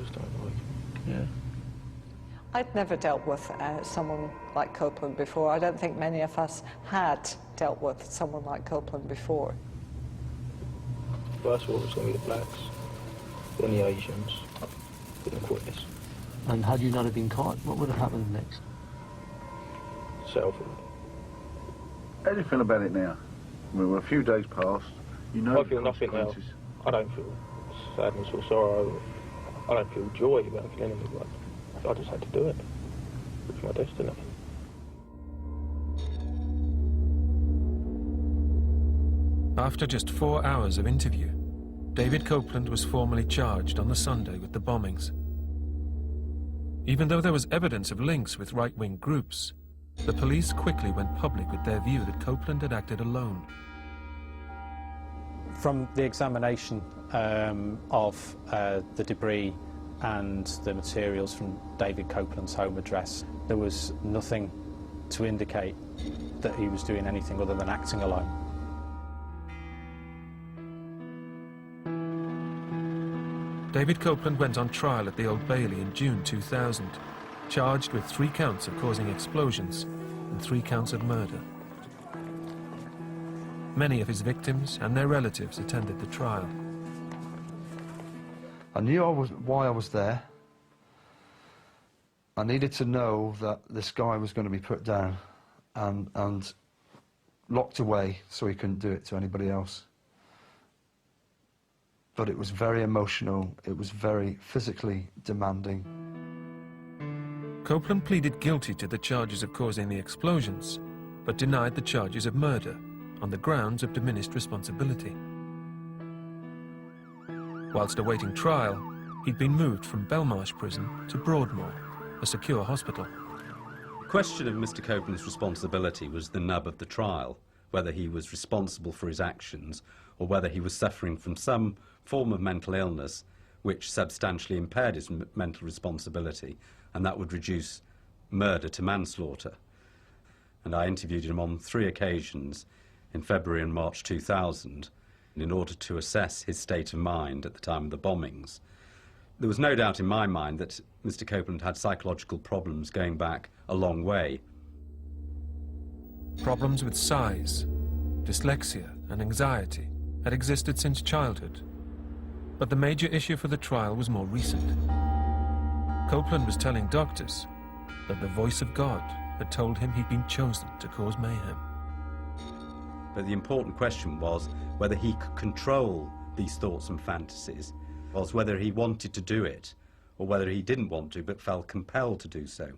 just don't like him. Yeah. I'd never dealt with someone like Copeland before. I don't think many of us had dealt with someone like Copeland before. First of all, it's going to be the blacks, then the Asians, then the queers. And had you not have been caught, what would have happened next? Selfie. How do you feel about it now? I mean, we're a few days past. You know I feel nothing now. I don't feel sadness or sorrow. I don't feel joy about killing anybody. I just had to do it. It's my destiny. After just 4 hours of interview, David Copeland was formally charged on the Sunday with the bombings. Even though there was evidence of links with right-wing groups, the police quickly went public with their view that Copeland had acted alone. From the examination of the debris and the materials from David Copeland's home address, there was nothing to indicate that he was doing anything other than acting alone. David Copeland went on trial at the Old Bailey in June 2000, charged with 3 counts of causing explosions and 3 counts of murder. Many of his victims and their relatives attended the trial. I knew why I was there. I needed to know that this guy was going to be put down and locked away so he couldn't do it to anybody else. But it was very emotional, it was very physically demanding. Copeland pleaded guilty to the charges of causing the explosions, but denied the charges of murder on the grounds of diminished responsibility. Whilst awaiting trial, he'd been moved from Belmarsh prison to Broadmoor, a secure hospital. The question of Mr. Copeland's responsibility was the nub of the trial, whether he was responsible for his actions or whether he was suffering from some form of mental illness which substantially impaired his mental responsibility, and that would reduce murder to manslaughter. And I interviewed him on 3 occasions in February and March 2000 in order to assess his state of mind at the time of the bombings. There was no doubt in my mind that Mr. Copeland had psychological problems going back a long way. Problems with size, dyslexia and anxiety had existed since childhood, but the major issue for the trial was more recent. Copeland was telling doctors that the voice of God had told him he'd been chosen to cause mayhem. But the important question was whether he could control these thoughts and fantasies, was whether he wanted to do it, or whether he didn't want to but felt compelled to do so.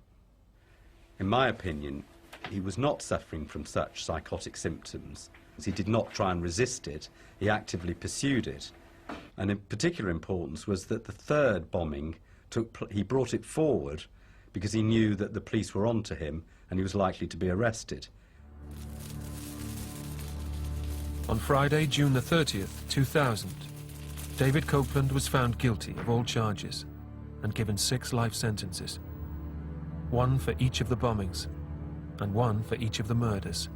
In my opinion, he was not suffering from such psychotic symptoms. He did not try and resist it, he actively pursued it. And in particular importance was that the 3rd bombing, he brought it forward because he knew that the police were onto him and he was likely to be arrested. On Friday, June the 30th, 2000, David Copeland was found guilty of all charges and given 6 life sentences, 1 for each of the bombings and 1 for each of the murders.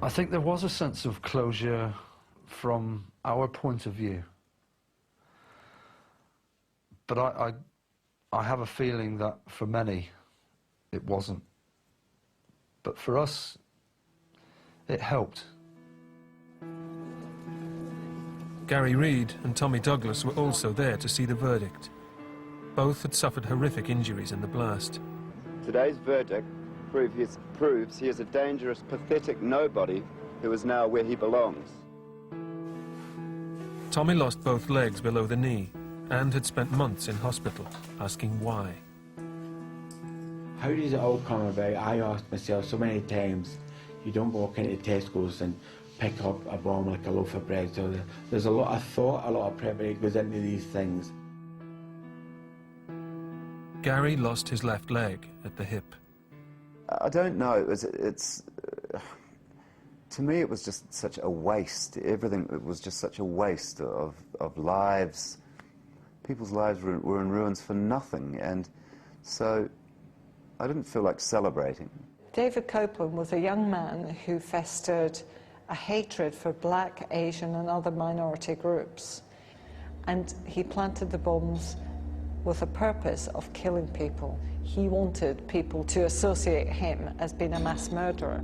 I think there was a sense of closure from our point of view. But I have a feeling that for many it wasn't. But for us, it helped. Gary Reid and Tommy Douglas were also there to see the verdict. Both had suffered horrific injuries in the blast. Today's verdict proves he is a dangerous, pathetic nobody who is now where he belongs. Tommy lost both legs below the knee and had spent months in hospital, asking why. How does it all come about? I asked myself so many times. You don't walk into Tesco's and pick up a bomb like a loaf of bread. So there's a lot of thought, a lot of preparation goes into these things. Gary lost his left leg at the hip. I don't know. To me, it was just such a waste. Everything, it was just such a waste of lives. People's lives were in ruins for nothing, and so I didn't feel like celebrating. David Copeland was a young man who festered a hatred for black, Asian and other minority groups. And he planted the bombs with a purpose of killing people. He wanted people to associate him as being a mass murderer.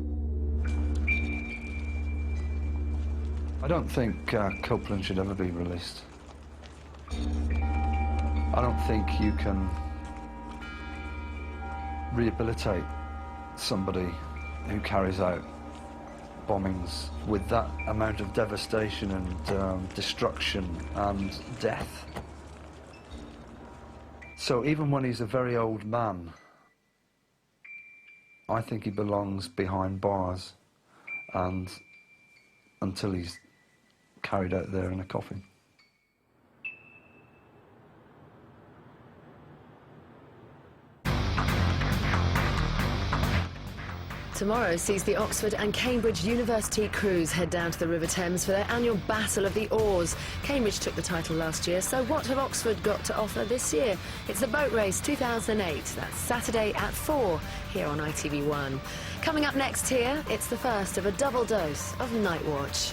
I don't think Copeland should ever be released. I don't think you can rehabilitate somebody who carries out bombings with that amount of devastation and destruction and death. So even when he's a very old man, I think he belongs behind bars, and until he's carried out there in a coffin. Tomorrow sees the Oxford and Cambridge University crews head down to the River Thames for their annual Battle of the Oars. Cambridge took the title last year, so what have Oxford got to offer this year? It's the Boat Race 2008. That's Saturday at 4 here on ITV1. Coming up next here, it's the first of a double dose of Night Watch.